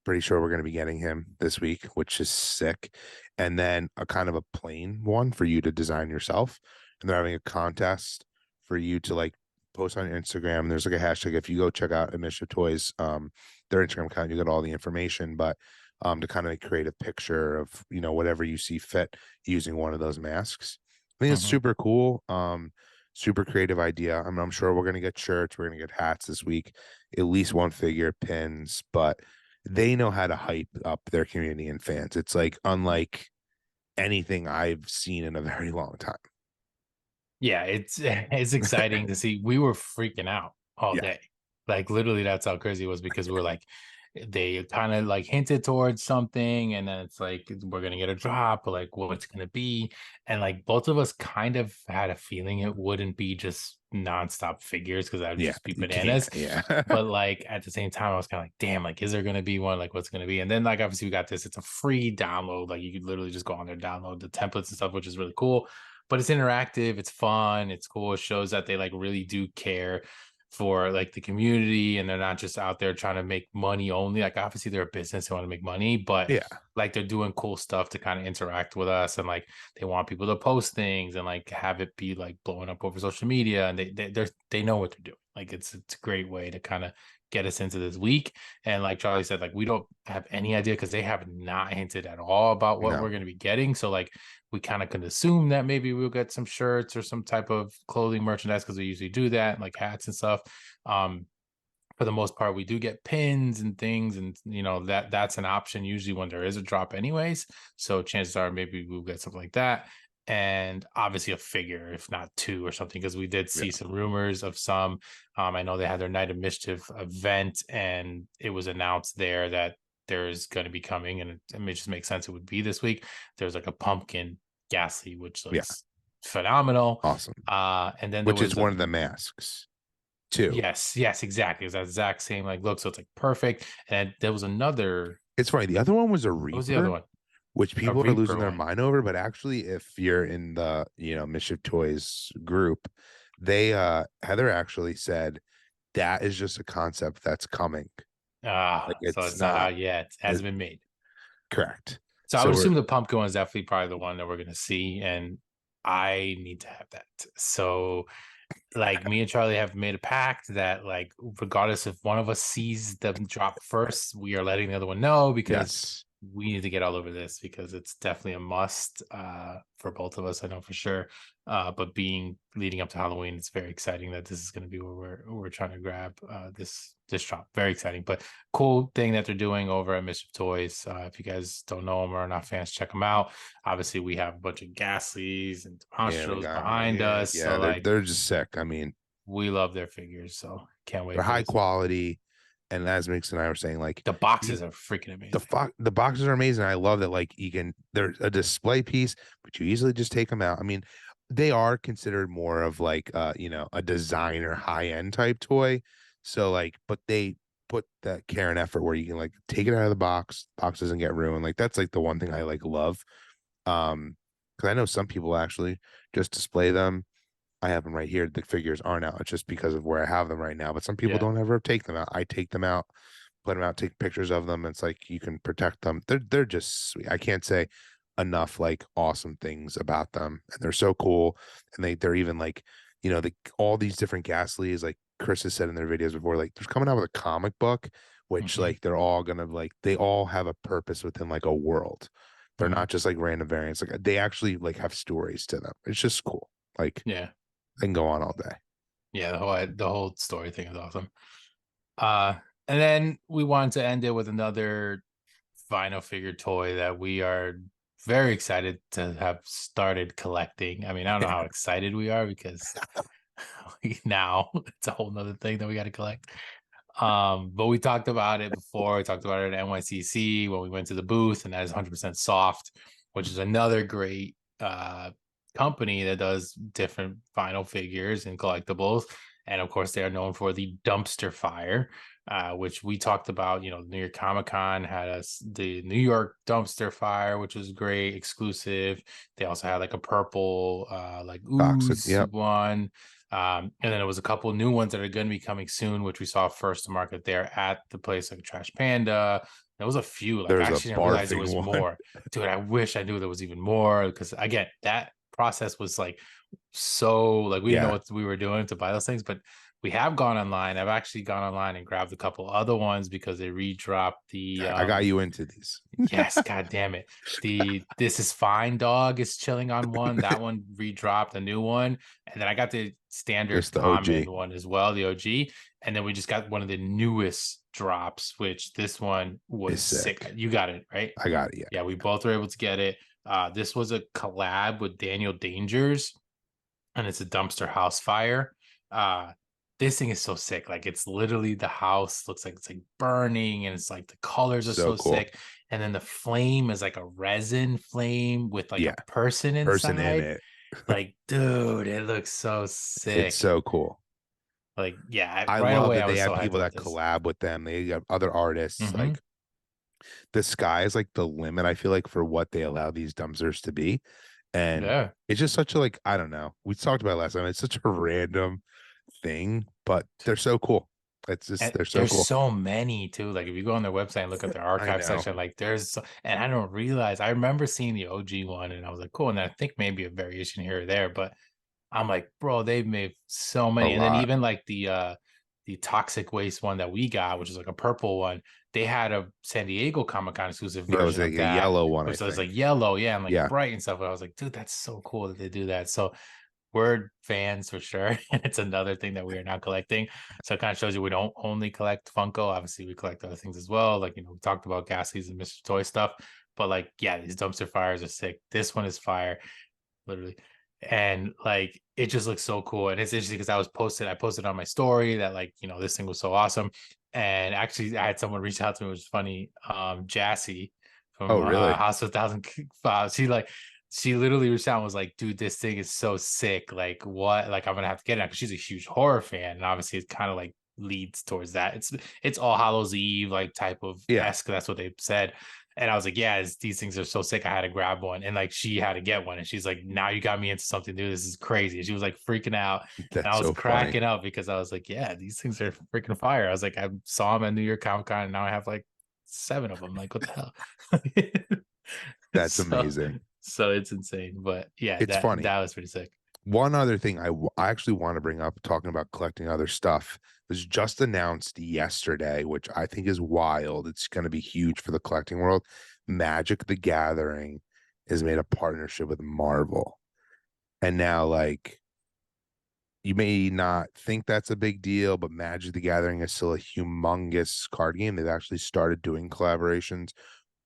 pretty sure we're going to be getting him this week, which is sick, and then a kind of a plain one for you to design yourself. And they're having a contest for you to like post on Instagram. There's like a hashtag. If you go check out Mischief Toys, their Instagram account, you get all the information. But to kind of create a picture of, whatever you see fit using one of those masks. I think it's Mhm. super cool. Super creative idea. I mean, I'm sure we're gonna get shirts, we're gonna get hats this week, at least one figure, pins, but they know how to hype up their community and fans. It's like unlike anything I've seen in a very long time. Yeah, it's it's exciting to see. We were freaking out all Yeah. day. Like literally that's how crazy it was because we were like they kind of like hinted towards something and then it's like we're gonna get a drop, but like what's gonna be? And like both of us kind of had a feeling it wouldn't be just nonstop figures because that would Yeah. just be You can't. bananas. Yeah. But like at the same time, I was kind of like, damn, like is there gonna be one? Like what's gonna be? And then like obviously we got this, it's a free download. Like you could literally just go on there, download the templates and stuff, which is really cool, but it's interactive, it's fun, it's cool. It shows that they like really do care for like the community and they're not just out there trying to make money only. Like obviously they're a business, they want to make money, but Yeah. like they're doing cool stuff to kind of interact with us and like they want people to post things and like have it be like blowing up over social media and they know what they're doing. Like it's a great way to kind of get us into this week. And like Charlie said, like we don't have any idea because they have not hinted at all about what No. we're going to be getting. So like we kind of can assume that maybe we'll get some shirts or some type of clothing merchandise because we usually do that, like hats and stuff. Um, for the most part, we do get pins and things, and that's an option usually when there is a drop, anyways. So chances are maybe we'll get something like that, and obviously a figure, if not two or something, because we did Yeah. see some rumors of some. I know they had their Night of Mischief event, and it was announced there that there's going to be coming, and it just makes sense it would be this week. There's like a pumpkin ghastly, which Yeah. looks phenomenal. Awesome. And then there Which is was one of the masks too. yes, exactly. It's that exact same like look. So it's like perfect. And there was another. It's funny. The other one was a What was the other Reaper, one? which A people are losing Reaper their one. mind over. But actually, if you're in the, Mischief Toys group, they Heather actually said that is just a concept that's coming. Like So it's it's not not out yet. It it, hasn't been made. correct. So I So would we're assume the pumpkin one is definitely probably the one that we're gonna see, and I need to have that. So like me and Charlie have made a pact that like regardless if one of us sees them drop first, we are letting the other one know because yes. we need to get all over this because it's definitely a must for both of us. I know for sure. But being leading up to Halloween, it's very exciting that this is going to be where we're trying to grab this drop. Very exciting, but cool thing that they're doing over at Mischief Toys. If you guys don't know them or are not fans, check them out. Obviously, we have a bunch of Ghastlies and Yeah, we Monstros got behind us, yeah, so like they're just sick. I mean, we love their figures. So can't they're wait for high this. quality. And as Mix and I were saying, like The boxes are freaking amazing. the boxes are amazing. I love that like they're a display piece, but you easily just take them out. I mean, they are considered more of like a designer high end type toy. So like, but they put that care and effort where you can like take it out of the box doesn't get ruined. Like that's like the one thing I like love. Because I know some people actually just display them. I have them right here. The figures aren't out. It's just because of where I have them right now. But some people Yeah. don't ever take them out. I take them out, put them out, take pictures of them. It's like you can protect them. They're just sweet. I can't say enough like awesome things about them. And they're so cool. And they're even like, all these different Ghastlies, like Chris has said in their videos before, like they're coming out with a comic book, which Hmm. like they're all gonna like they all have a purpose within like a world. They're Hmm. not just like random variants. Like they actually like have stories to them. It's just cool. Like Yeah. I can go on all day. Yeah. The whole story thing is awesome. Uh, and then we wanted to end it with another vinyl figure toy that we are very excited to have started collecting. I mean, I don't know how excited we are because now it's a whole nother thing that we got to collect. But we talked about it before. We talked about it at NYCC when we went to the booth, and that is 100% soft, which is another great company that does different vinyl figures and collectibles. And of course, they are known for the dumpster fire, which we talked about. New York Comic Con had us the New York dumpster fire, which was great, exclusive. They also had like a purple, like Toxic. ooze Yep. one. And then there was a couple new ones that are going to be coming soon, which we saw first to market there at the place, like Trash Panda. There was a few. Like I There's a actually didn't realize there barfing was one. more. Dude, I wish I knew there was even more because again, that process was like so like we didn't know Yeah. what we were doing to buy those things, but We have gone online. I've actually gone online and grabbed a couple other ones because they redropped the I got you into these. yes, god damn it. The This Is Fine dog is chilling on one. That one redropped a new one. And then I got the Just standard the common OG one as well, the OG. And then we just got one of the newest drops, which this one is was sick. sick. You got it, right? I got it. Yeah. Yeah, we both were able to get it. This was a collab with Daniel Dangers, and it's a dumpster house fire. Uh, this thing is so sick. Like it's literally the house looks like it's like burning, and it's like the colors are So so cool. sick. And then the flame is like a resin flame with like Yeah. a person Person in inside. it. Like, dude, it looks so It's sick. so cool. Like, yeah, I right love away that I they was so have hyped people about that this. collab with them. They got other artists. Hmm. Like the sky is like the limit, I feel like, for what they allow these dumpsters to be. And Yeah. it's just such a like, I don't know. We talked about it last time. It's such a random thing, but they're so cool. It's just And they're so there's cool. so many too. Like if you go on their website and look at their I archive know. section, like and I don't realize I remember seeing the OG one and I was like, cool. And I think maybe a variation here or there, but I'm like, bro, they've made so A many. And then lot. even like the toxic waste one that we got, which is like a purple one, they had a San Diego Comic Con exclusive Yeah, it was version like of a that, yellow one, I which was think. like yellow, yeah, and like Yeah, bright and stuff. And I was like, dude, that's so cool that they do that. So we're fans for sure. And it's another thing that we are not collecting. So it kind of shows you we don't only collect Funko. Obviously, we collect other things as well. Like, we talked about Ghastlies and Mr. Toy stuff. But like, yeah, these dumpster fires are sick. This one is fire, literally. And like it just looks so cool. And it's interesting because I posted on my story that like, this thing was so awesome. And actually I had someone reach out to me, which was funny. Jassy from oh really? House of a Thousand Files. She literally reached out and was like, dude, this thing is so sick. Like, what? Like, I'm gonna have to get it because she's a huge horror fan. And obviously it kind of like leads towards that. It's All Hallows Eve, like type of Yeah, esque. That's what they said. And I was like, yeah, these things are so sick. I had to grab one. And like she had to get one. And she's like, now you got me into something new. This is crazy. And she was like freaking out. And that's I was so funny. cracking up because I was like, yeah, these things are freaking fire. I was like, I saw them at New York Comic Con and now I have like 7 of them. Like, what the hell? That's so amazing. so it's insane. But yeah, It's funny. that was pretty sick. One other thing I actually want to bring up, talking about collecting other stuff, was just announced yesterday, which I think is wild. It's going to be huge for the collecting world. Magic the Gathering has made a partnership with Marvel. And now, like, you may not think that's a big deal, but Magic the Gathering is still a humongous card game. They've actually started doing collaborations.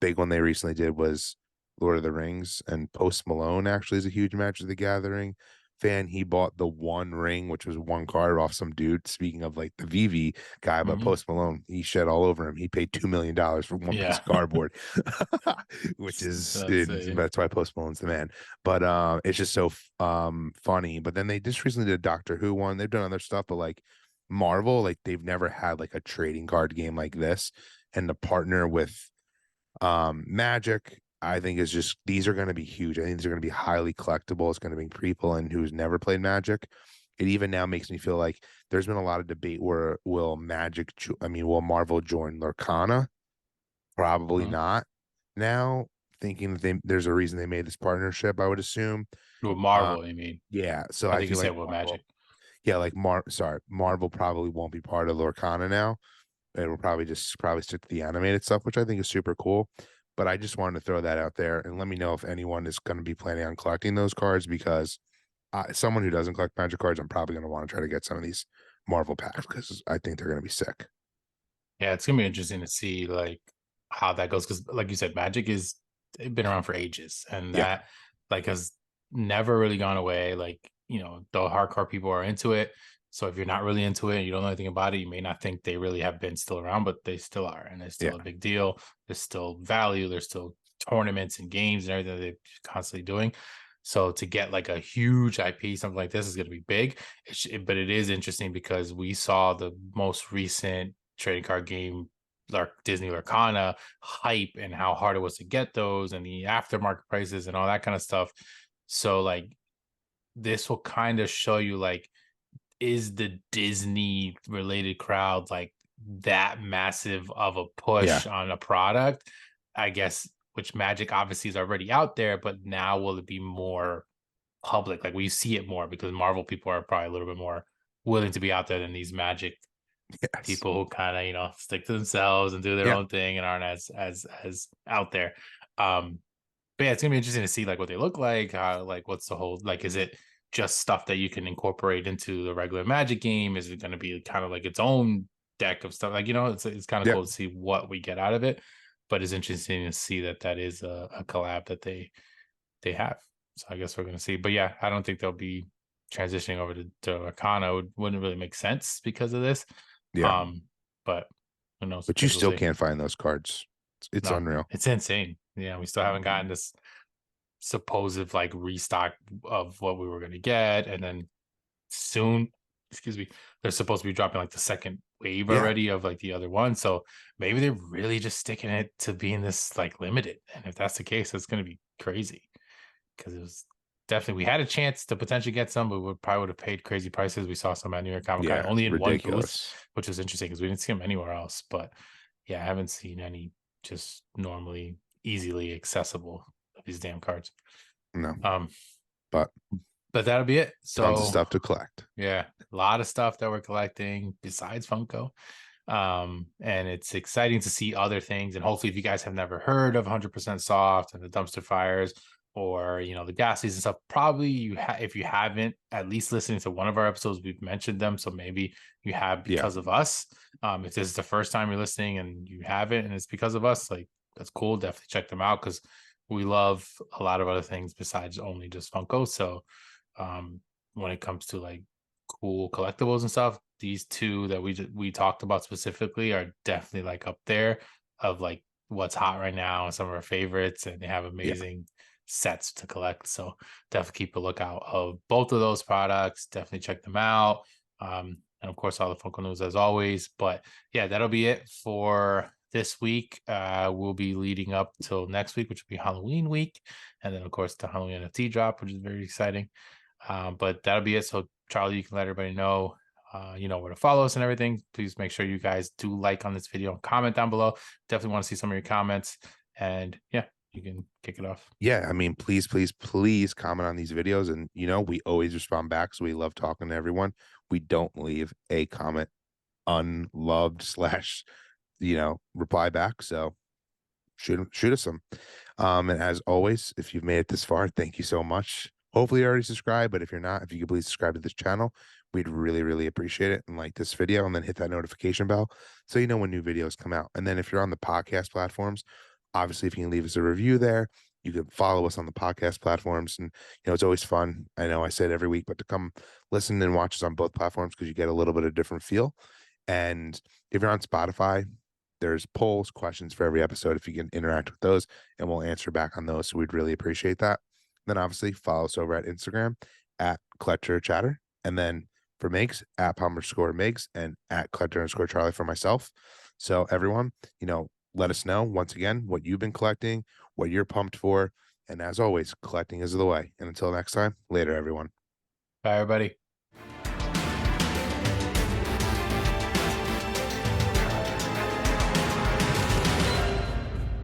Big one they recently did was Lord of the Rings, and Post Malone actually is a huge Magic the Gathering fan. He bought the One Ring, which was one card off some dude. Speaking of like the VeVe guy, but Hmm. Post Malone, he shed all over him. He paid $2 million for one piece Yeah. of cardboard, which is That's it. that's why Post Malone's the man. But it's just so funny. But then they just recently did a Doctor Who one. They've done other stuff, but like Marvel, like they've never had like a trading card game like this, and to partner with Magic, I think is just, these are going to be huge. I think these are going to be highly collectible. It's going to bring people in who's never played Magic. It even now makes me feel like there's been a lot of debate where will Marvel join Lorcana? Probably Mhm. not. Now, thinking that there's a reason they made this partnership, I would assume. With Uh, Marvel, you mean? yeah, so I I think you feel like said with Marvel, Magic. yeah, like Marvel probably won't be part of Lorcana now. It will probably stick to the animated stuff, which I think is super cool. But I just wanted to throw that out there and let me know if anyone is going to be planning on collecting those cards, because someone who doesn't collect Magic cards, I'm probably going to want to try to get some of these Marvel packs because I think they're going to be sick. Yeah, it's gonna be interesting to see like how that goes because, like you said, Magic is it's been around for ages, and Yeah, that like has never really gone away. Like the hardcore people are into it. So if you're not really into it, and you don't know anything about it, you may not think they really have been still around, but they still are, and it's yeah, still a big deal. There's still value. There's still tournaments and games and everything that they're constantly doing. So to get like a huge IP, something like this is going to be big. But it is interesting because we saw the most recent trading card game, Disney Lorcana hype and how hard it was to get those and the aftermarket prices and all that kind of stuff. So like this will kind of show you like is the Disney related crowd like that massive of a yeah, push on a product? I guess which Magic obviously is already out there, but now will it be more public? Like we see it more because Marvel people are probably a little bit more willing to be out there than these Magic Yes. people who kind of, you know, stick to themselves and do their Yeah. own thing and aren't as out there. Um, but yeah, it's gonna be interesting to see like what they look like. Like what's the whole like? Is it just stuff that you can incorporate into the regular Magic game? Is it going to be kind of like its own deck of stuff? Like, you know, it's kind of Yeah. cool to see what we get out of it. But it's interesting to see that that is a collab that they have. So I guess we're going to see. But yeah, I don't think they'll be transitioning over to Arcana. Wouldn't really make sense because of this. Yeah. Um, but who knows? But you Guess we'll still see. can't find those cards. It's No, unreal. it's insane. Yeah, we still haven't gotten this supposed like restock of what we were going to get, and then soon, excuse me, they're supposed to be dropping like the second wave Yeah. already of like the other one. So maybe they're really just sticking it to being this like limited. And if that's the case, it's going to be crazy because it was definitely, we had a chance to potentially get some, but we probably would have paid crazy prices. We saw some at New York Comic Con Yeah. only in one booth, Ridiculous. which was interesting because we didn't see them anywhere else. But yeah, I haven't seen any just normally easily accessible of these damn cards. No. Um, But but that'll be it. tons of So stuff to collect. yeah, a lot of stuff that we're collecting besides Funko. And it's exciting to see other things. And hopefully, if you guys have never heard of 100% Soft and the dumpster fires, or you know the ghastlies and stuff, probably if you haven't, at least listening to one of our episodes, we've mentioned them. So maybe you have Yeah. because of us. If this is the first time you're listening and you haven't, and it's because of us, like that's cool. Definitely check them out because we love a lot of other things besides only just Funko. So when it comes to like cool collectibles and stuff, these two that we talked about specifically are definitely like up there of like what's hot right now and some of our favorites, and they have Yeah. amazing sets to collect. So definitely keep a lookout of both of those products. Definitely check them out. And of course all the Funko news as always. But yeah, that'll be it for this week. We'll be leading up till next week, which will be Halloween week, and then of course the Halloween NFT drop, which is very exciting. But that'll be it. So Charlie, you can let everybody know, you know, where to follow us and everything. Please make sure you guys do like on this video and comment down below. Definitely want to see some of your comments. And yeah, you can kick it off. Yeah. I mean, please, please, please comment on these videos. And you know, we always respond back. So we love talking to everyone. We don't leave a comment unloved slash, you know, reply back. So shoot us some. And as always, if you've made it this far, thank you so much. Hopefully you already subscribed, but if you're not, if you could please subscribe to this channel, we'd really, really appreciate it. And like this video, and then hit that notification bell so you know when new videos come out. And then if you're on the podcast platforms, obviously if you can leave us a review there, you can follow us on the podcast platforms. And you know, it's always fun. I know I say it every week, but to come listen and watch us on both platforms because you get a little bit of different feel. And if you're on Spotify, there's polls, questions for every episode. If you can interact with those, and we'll answer back on those. So we'd really appreciate that. Then obviously follow us over at Instagram at Collector Chatter. And then for Migs at Palmer_Migs and at Collector_Charlie for myself. So everyone, you know, let us know once again what you've been collecting, what you're pumped for. And as always, collecting is the way. And until next time, later, everyone. Bye, everybody.